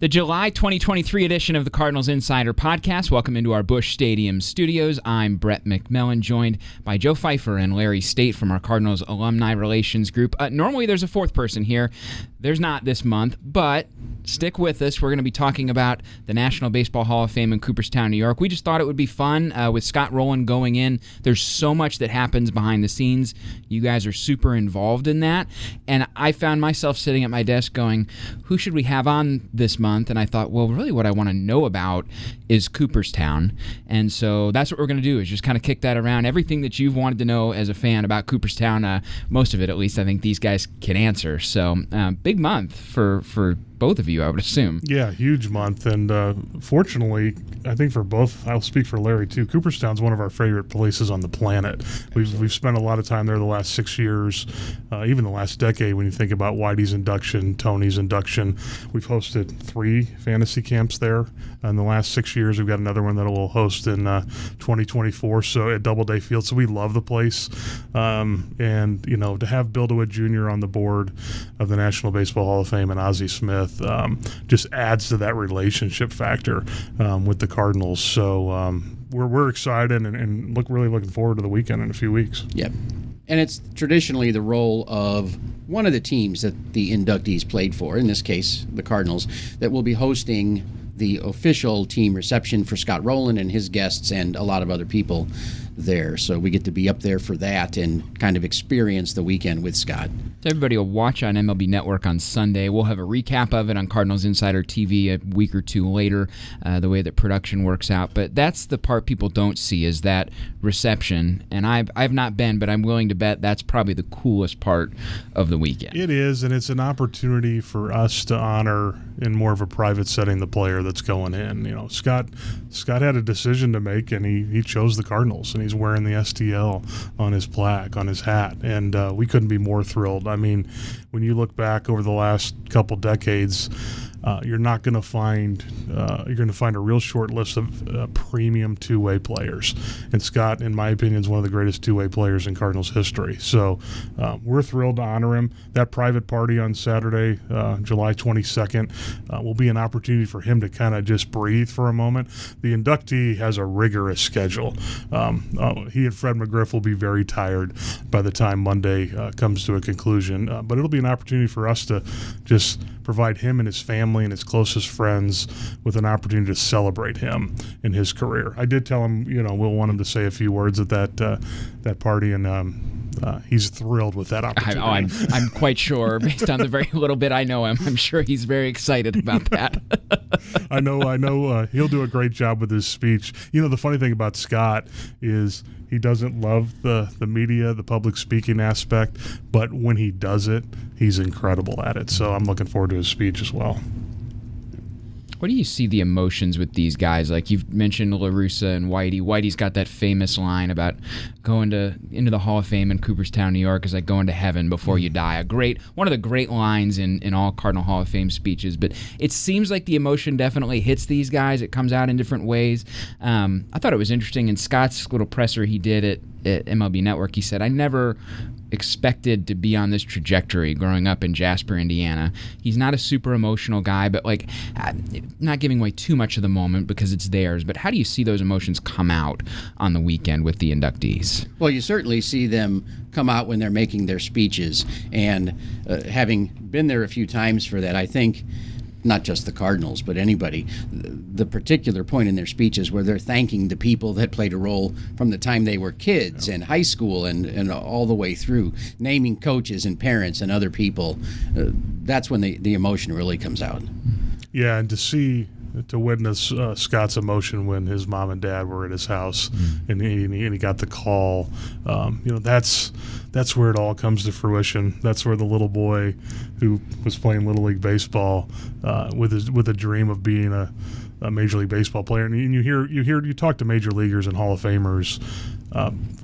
The July 2023 edition of the Cardinals Insider Podcast. Welcome into our Busch Stadium studios. I'm Brett McMillan, joined by Joe Pfeiffer and Larry State from our Cardinals Alumni Relations Group. Normally there's a fourth person here. There's not this month, but stick with us. We're going to be talking about the National Baseball Hall of Fame in Cooperstown, New York. We just thought it would be fun with Scott Rolen going in. There's so much that happens behind the scenes. You guys are super involved in that. And I found myself sitting at my desk going, who should we have on this month? And I thought, well, really what I want to know about is Cooperstown. And so that's what we're going to do, is just kind of kick that around. Everything that you've wanted to know as a fan about Cooperstown, most of it at least, I think these guys can answer. So big month for both of you, I would assume. Yeah, huge month. And fortunately, I think for both, I'll speak for Larry too, Cooperstown's one of our favorite places on the planet. We've spent a lot of time there the last 6 years, even the last decade when you think about Whitey's induction, Tony's induction. We've hosted 3 fantasy camps there in the last 6 years. We've got another one that we'll host in 2024, so at Doubleday Field. So we love the place. And, you know, to have Bill DeWitt Jr. on the board of the National Baseball Hall of Fame and Ozzie Smith just adds to that relationship factor with the Cardinals. So we're excited and really looking forward to the weekend in a few weeks. Yep. And it's traditionally the role of one of the teams that the inductees played for, in this case the Cardinals, that will be hosting the official team reception for Scott Rolen and his guests and a lot of other people there. So we get to be up there for that and kind of experience the weekend with Scott. Everybody will watch on MLB Network on Sunday. We'll have a recap of it on Cardinals Insider TV a week or two later, the way that production works out. But that's the part people don't see, is that reception. And I've not been, but I'm willing to bet that's probably the coolest part of the weekend. It is, and it's an opportunity for us to honor in more of a private setting the player that's going in. You know, Scott had a decision to make, and he chose the Cardinals, and he's wearing the STL on his plaque, on his hat, and we couldn't be more thrilled. I mean, when you look back over the last couple decades, you're going to find a real short list of premium two-way players, and Scott, in my opinion, is one of the greatest two-way players in Cardinals history. So we're thrilled to honor him. That private party on Saturday, July 22nd, will be an opportunity for him to kind of just breathe for a moment. The inductee has a rigorous schedule. He and Fred McGriff will be very tired by the time Monday comes to a conclusion, but it'll be an opportunity for us to just provide him and his family and his closest friends with an opportunity to celebrate him in his career. I did tell him, we'll want him to say a few words at that party, and he's thrilled with that opportunity. I'm quite sure, based on the very little bit I know him, I'm sure he's very excited about that. I know he'll do a great job with his speech. The funny thing about Scott is he doesn't love the media, the public speaking aspect, but when he does it, he's incredible at it. So I'm looking forward to his speech as well. What do you see the emotions with these guys? Like, you've mentioned La Russa and Whitey. Whitey's got that famous line about going into the Hall of Fame in Cooperstown, New York is like going to heaven before you die. One of the great lines in all Cardinal Hall of Fame speeches. But it seems like the emotion definitely hits these guys. It comes out in different ways. I thought it was interesting in Scott's little presser he did at MLB Network. He said, I never expected to be on this trajectory growing up in Jasper, Indiana. He's not a super emotional guy, but not giving away too much of the moment because it's theirs. But how do you see those emotions come out on the weekend with the inductees? Well, you certainly see them come out when they're making their speeches, and having been there a few times for that, I think not just the Cardinals, but anybody, the particular point in their speeches where they're thanking the people that played a role from the time they were kids and high school and all the way through, naming coaches and parents and other people, that's when the emotion really comes out. Yeah, and to witness Scott's emotion when his mom and dad were at his house and he got the call, that's where it all comes to fruition. That's where the little boy who was playing Little League Baseball with a dream of being a a Major League Baseball player, and you talk to major leaguers and Hall of Famers.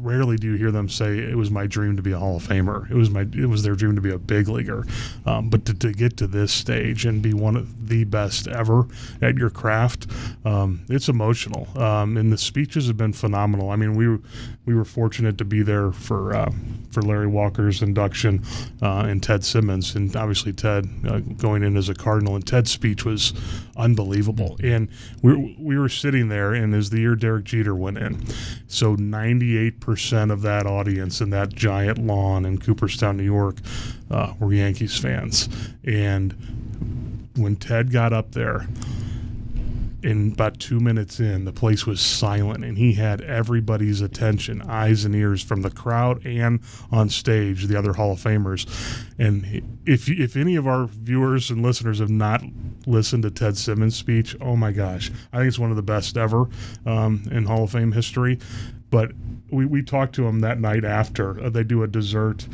Rarely do you hear them say it was my dream to be a Hall of Famer. It was their dream to be a big leaguer. But to get to this stage and be one of the best ever at your craft, it's emotional. And the speeches have been phenomenal. I mean, we were fortunate to be there for Larry Walker's induction and Ted Simmons, and obviously Ted going in as a Cardinal. And Ted's speech was unbelievable. And we were sitting there, and as the year Derek Jeter went in, so 98% of that audience in that giant lawn in Cooperstown, New York, were Yankees fans. And when Ted got up there, in about 2 minutes in, the place was silent, and he had everybody's attention, eyes and ears, from the crowd and on stage, the other Hall of Famers. And if any of our viewers and listeners have not listened to Ted Simmons' speech, oh my gosh, I think it's one of the best ever in Hall of Fame history. But we talked to him that night after. They do a dessert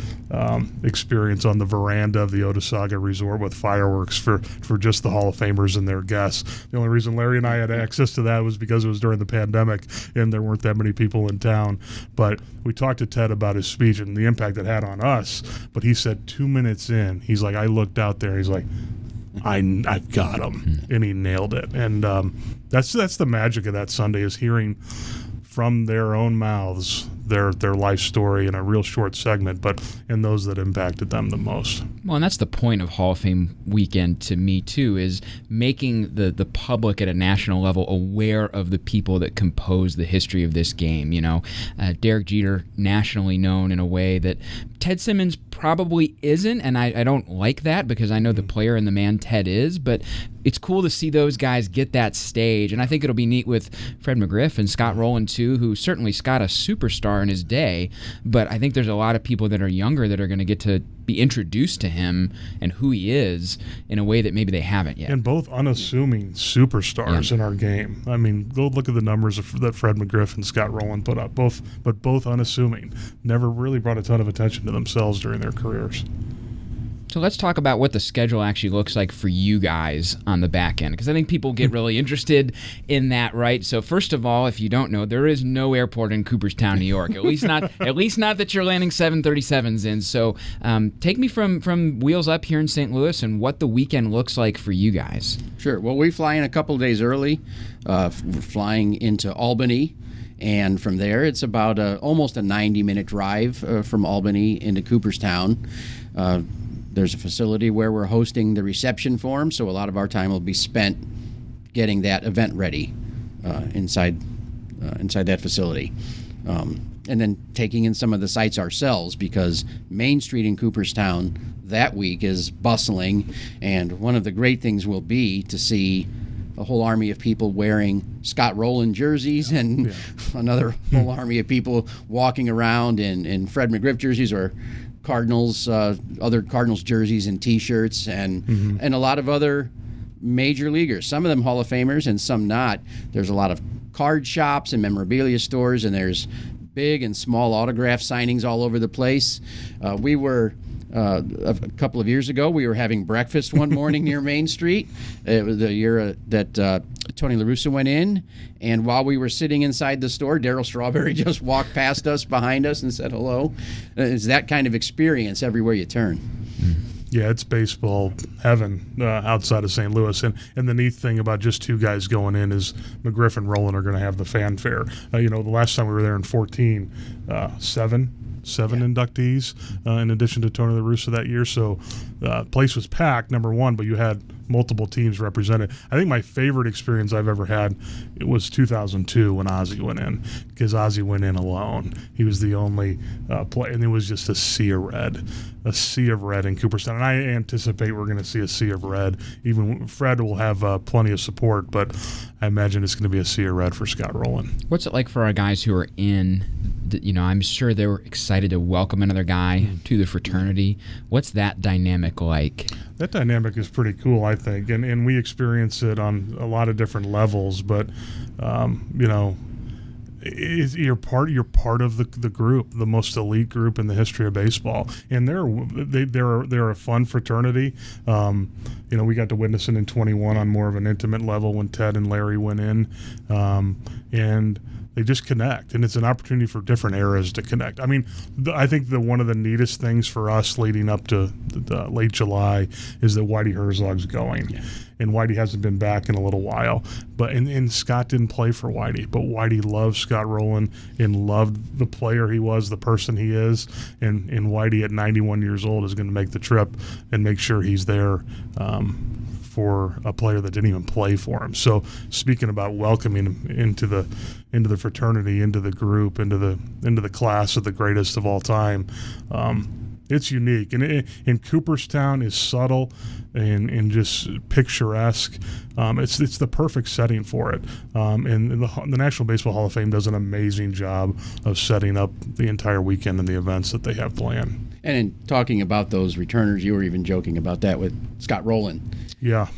experience on the veranda of the Otesaga Resort with fireworks for just the Hall of Famers and their guests. The only reason Larry and I had access to that was because it was during the pandemic and there weren't that many people in town. But we talked to Ted about his speech and the impact it had on us. But he said 2 minutes in, he's like, I looked out there, he's like, I got him, and he nailed it. And that's the magic of that Sunday, is hearing from their own mouths their life story in a real short segment, but in those that impacted them the most. Well, and that's the point of Hall of Fame weekend to me, too, is making the public at a national level aware of the people that compose the history of this game. You know, Derek Jeter, nationally known in a way that Ted Simmons probably isn't, and I don't like that because I know the player and the man Ted is, but it's cool to see those guys get that stage, and I think it'll be neat with Fred McGriff and Scott Rolen, too, who certainly Scott a superstar in his day, but I think there's a lot of people that are younger that are going to get to be introduced to him and who he is in a way that maybe they haven't yet. And both unassuming superstars in our game. I mean, go look at the numbers that Fred McGriff and Scott Rolen put up, both unassuming. Never really brought a ton of attention to themselves during their careers. So let's talk about what the schedule actually looks like for you guys on the back end, because I think people get really interested in that, right? So first of all, if you don't know, there is no airport in Cooperstown, New York. At least not that you're landing 737s in. So take me from wheels up here in St. Louis and what the weekend looks like for you guys. Sure. Well, we fly in a couple days early. We're flying into Albany. And from there, it's about almost a 90-minute drive from Albany into Cooperstown. There's a facility where we're hosting the reception for them, so a lot of our time will be spent getting that event ready inside that facility. And then taking in some of the sites ourselves, because Main Street in Cooperstown that week is bustling, and one of the great things will be to see a whole army of people wearing Scott Rolen jerseys and another whole army of people walking around in Fred McGriff jerseys or Cardinals, other Cardinals jerseys and T-shirts, and a lot of other major leaguers. Some of them Hall of Famers and some not. There's a lot of card shops and memorabilia stores, and there's big and small autograph signings all over the place. We were a couple of years ago, we were having breakfast one morning near Main Street. It was the year that Tony La Russa went in, and while we were sitting inside the store, Darryl Strawberry just walked past us, behind us, and said hello. It's that kind of experience everywhere you turn. Yeah, it's baseball heaven outside of St. Louis. And the neat thing about just two guys going in is McGriff and Rolen are going to have the fanfare. The last time we were there in 2014, seven inductees in addition to Tony La Russa that year. So the place was packed, number one, but you had multiple teams represented. I think my favorite experience I've ever had, it was 2002 when Ozzie went in, because Ozzie went in alone. He was the only player, and it was just a sea of red in Cooperstown. And I anticipate we're going to see a sea of red. Even Fred will have plenty of support, but I imagine it's going to be a sea of red for Scott Rolen. What's it like for our guys who are in? I'm sure they were excited to welcome another guy to the fraternity. What's that dynamic like? That dynamic is pretty cool, I think, and we experience it on a lot of different levels. But you're part of the group, the most elite group in the history of baseball, and they're a fun fraternity. We got to witness it in 21 on more of an intimate level when Ted and Larry went in, and they just connect, and it's an opportunity for different eras to connect. I mean, I think one of the neatest things for us leading up to the late July is that Whitey Herzog's going. Yeah. And Whitey hasn't been back in a little while. And Scott didn't play for Whitey, but Whitey loved Scott Rolen and loved the player he was, the person he is. And Whitey at 91 years old is going to make the trip and make sure he's there for a player that didn't even play for him. So speaking about welcoming him into the fraternity, into the group, into the class of the greatest of all time, it's unique. And Cooperstown is subtle and just picturesque. It's the perfect setting for it. And the National Baseball Hall of Fame does an amazing job of setting up the entire weekend and the events that they have planned. And in talking about those returners, you were even joking about that with Scott Rolen. Yeah.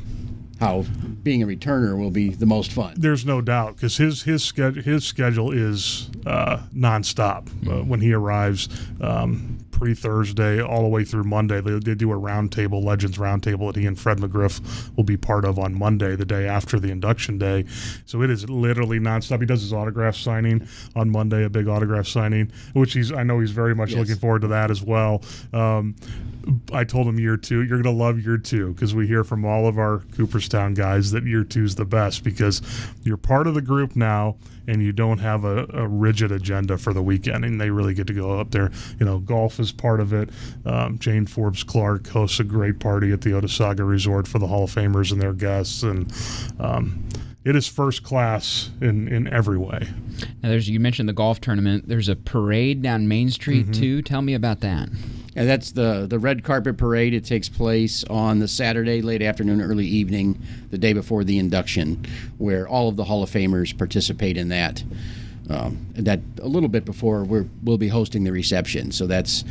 How being a returner will be the most fun. There's no doubt, because his schedule is nonstop. When he arrives, pre-Thursday all the way through Monday, they do a roundtable, Legends Roundtable, that he and Fred McGriff will be part of on Monday, the day after the induction day. So it is literally nonstop. He does his autograph signing on Monday, a big autograph signing, which I know he's very much looking forward to that as well. I told him year 2, you're going to love year 2, because we hear from all of our Cooperstown guys that year 2 is the best, because you're part of the group now and you don't have a rigid agenda for the weekend, and they really get to go up there. Golf is part of it. Jane Forbes Clark hosts a great party at the Otesaga Resort for the Hall of Famers and their guests, and it is first class in every way. Now, you mentioned the golf tournament. There's a parade down Main Street, too. Tell me about that. Yeah, that's the red carpet parade. It takes place on the Saturday, late afternoon, early evening, the day before the induction, where all of the Hall of Famers participate in that. That a little bit before we'll be hosting the reception. So that's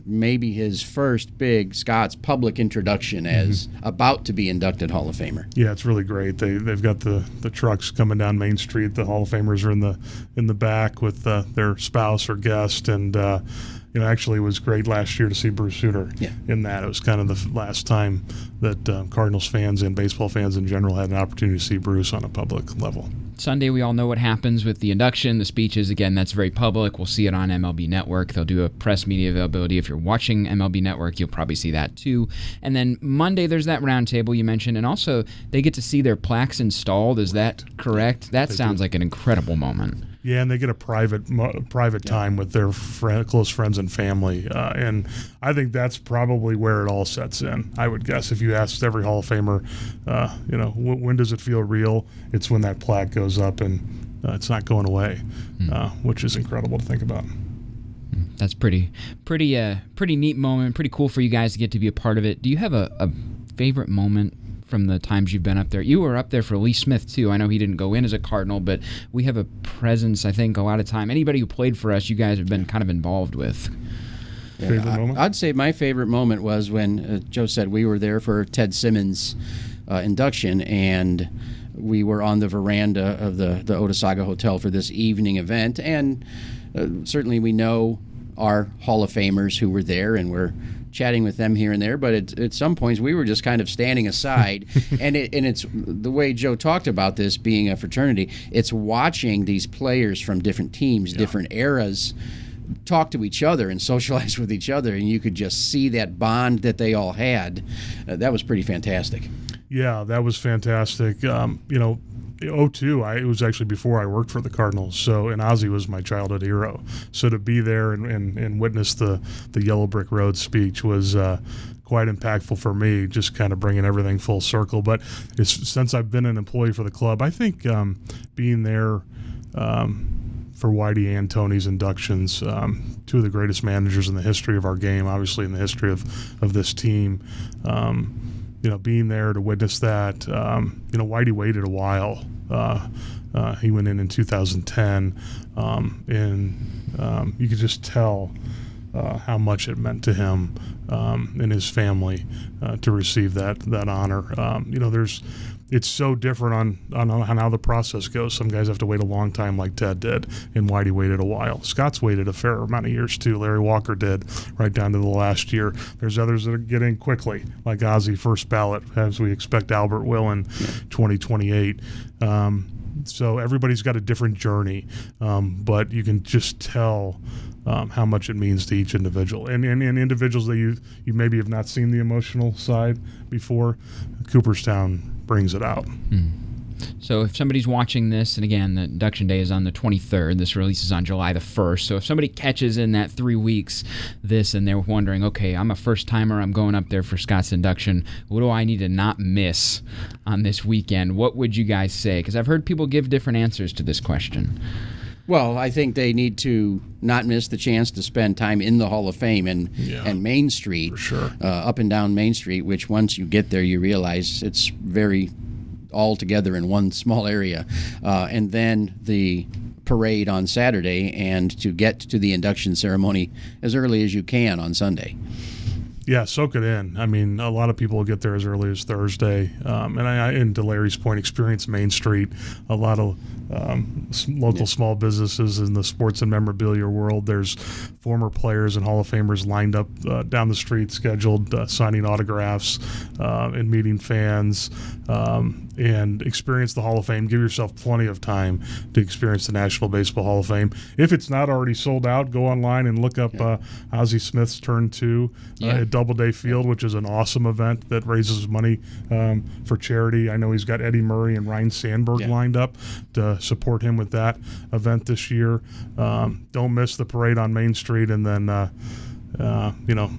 maybe his first big Scott's public introduction as about to be inducted Hall of Famer. Yeah, it's really great. They've got the trucks coming down Main Street. The Hall of Famers are in the back with their spouse or guest, and actually it was great last year to see Bruce Sutter in that. It was kind of the last time that Cardinals fans and baseball fans in general had an opportunity to see Bruce on a public level. Sunday, we all know what happens with the induction, the speeches. Again, that's very public. We'll see it on MLB Network. They'll do a press media availability. If you're watching MLB Network, you'll probably see that too. And then Monday, there's that roundtable you mentioned, and also they get to see their plaques installed. Is that correct? That sounds like an incredible moment. Yeah, and they get a private time with their close friends and family, and I think that's probably where it all sets in. I would guess if you asked every Hall of Famer, when does it feel real? It's when that plaque goes up and it's not going away, which is incredible to think about. That's pretty neat moment. Pretty cool for you guys to get to be a part of it. Do you have a favorite moment from the times you've been up there? You were up there for Lee Smith, too. I know he didn't go in as a Cardinal, but we have a presence, I think, a lot of time. Anybody who played for us, you guys have been kind of involved with. Favorite moment? I'd say my favorite moment was when Joe said we were there for Ted Simmons' induction, and we were on the veranda of the Otesaga Hotel for this evening event, and certainly we know our Hall of Famers who were there, and we're chatting with them here and there, but at some points we were just kind of standing aside. and it's the way Joe talked about this being a fraternity. It's watching these players from different teams, different eras, talk to each other and socialize with each other, and you could just see that bond that they all had. That was pretty fantastic. Yeah, that was fantastic. 2002, it was actually before I worked for the Cardinals, and Ozzie was my childhood hero. So to be there and witness the Yellow Brick Road speech was quite impactful for me, just kind of bringing everything full circle. But since I've been an employee for the club, I think being there for Whitey and Tony's inductions, two of the greatest managers in the history of our game, obviously in the history of this team, being there to witness that. Whitey waited a while. He went in 2010, and you could just tell how much it meant to him and his family to receive that honor. it's so different on how the process goes. Some guys have to wait a long time like Ted did, and Whitey waited a while. Scott's waited a fair amount of years too. Larry Walker did, right down to the last year. There's others that get in quickly, like Ozzie first ballot, as we expect Albert will in 2028. So everybody's got a different journey, but you can just tell how much it means to each individual. And individuals that you maybe have not seen the emotional side before, Cooperstown brings it out. So if somebody's watching this, and again, the induction day is on the 23rd, this releases on July the 1st, so if somebody catches in that 3 weeks this and they're wondering, okay, I'm a first-timer, I'm going up there for Scott's induction, what do I need to not miss on this weekend? What would you guys say? Because I've heard people give different answers to this question. Well, I think they need to not miss the chance to spend time in the Hall of Fame and Main Street, for sure. Up and down Main Street, which once you get there, you realize it's very all together in one small area. And then the parade on Saturday, and to get to the induction ceremony as early as you can on Sunday. Yeah, soak it in. I mean, a lot of people will get there as early as Thursday. And to Larry's point, experience Main Street. A lot of local small businesses in the sports and memorabilia world. There's former players and Hall of Famers lined up down the street, scheduled, signing autographs and meeting fans, and experience the Hall of Fame. Give yourself plenty of time to experience the National Baseball Hall of Fame. If it's not already sold out, go online and look up Ozzie Smith's Turn 2 at Doubleday Field, which is an awesome event that raises money for charity. I know he's got Eddie Murray and Ryan Sandberg lined up to support him with that event this year. Don't miss the parade on Main Street, and then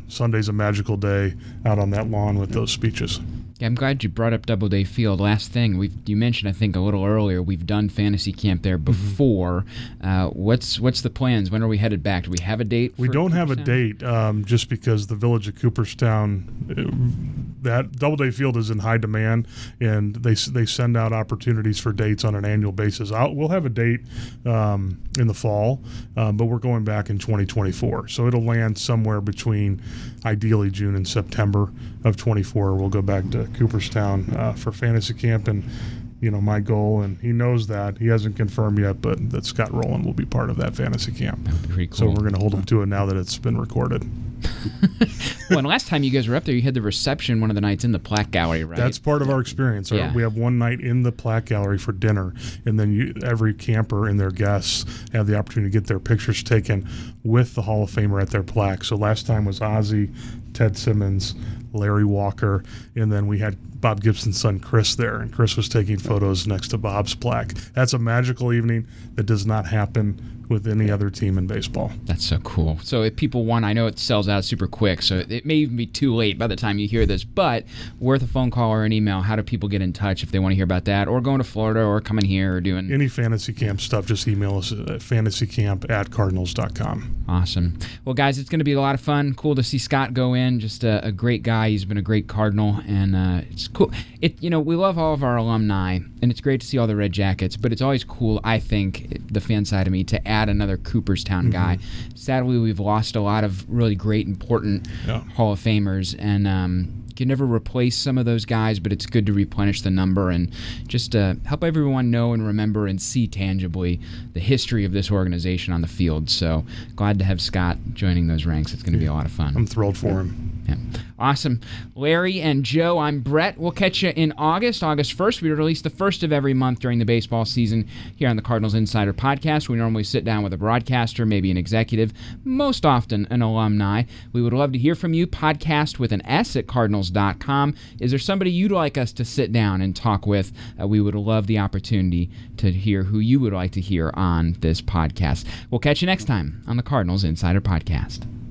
Sunday's a magical day out on that lawn with those speeches. Yeah, I'm glad you brought up Doubleday Field. Last thing, you mentioned, I think, a little earlier, we've done fantasy camp there before. What's the plans? When are we headed back? Do we have a date? We don't have a date, just because the village of Cooperstown, that Doubleday Field is in high demand, and they send out opportunities for dates on an annual basis. We'll have a date in the fall, but we're going back in 2024. So it'll land somewhere between, ideally, June and September of 24. We'll go back to Cooperstown for fantasy camp, and my goal, and he knows that, he hasn't confirmed yet, but that Scott Rolen will be part of that fantasy camp. That would be pretty cool. So we're going to hold him to it now that it's been recorded. Well, and last time you guys were up there, you had the reception one of the nights in the Plaque Gallery, right? That's part of our experience. Yeah. We have one night in the Plaque Gallery for dinner, and then every camper and their guests have the opportunity to get their pictures taken with the Hall of Famer at their plaque. So last time was Ozzie, Ted Simmons, Larry Walker, and then we had Bob Gibson's son Chris there, and Chris was taking photos next to Bob's plaque. That's a magical evening that does not happen with any other team in baseball. That's so cool. So if people want, I know it sells out super quick, so it may even be too late by the time you hear this, but worth a phone call or an email. How do people get in touch if they want to hear about that, or going to Florida, or coming here, or doing any fantasy camp stuff? Just email us at fantasycamp@cardinals.com. Awesome. Well, guys, it's going to be a lot of fun. Cool to see Scott go in. Just a great guy. He's been a great Cardinal, and it's cool. We love all of our alumni, and it's great to see all the Red Jackets, but it's always cool, I think, the fan side of me, to add another Cooperstown guy. Sadly, we've lost a lot of really great, important Hall of Famers, and you can never replace some of those guys, but it's good to replenish the number and just help everyone know and remember and see tangibly the history of this organization on the field. So glad to have Scott joining those ranks. It's going to be a lot of fun. I'm thrilled for him. Yeah. Awesome. Larry and Joe, I'm Brett. We'll catch you in August 1st. We release the first of every month during the baseball season here on the Cardinals Insider Podcast. We normally sit down with a broadcaster, maybe an executive, most often an alumni. We would love to hear from you. Podcast with an S at cardinals.com. Is there somebody you'd like us to sit down and talk with? We would love the opportunity to hear who you would like to hear on this podcast. We'll catch you next time on the Cardinals Insider Podcast.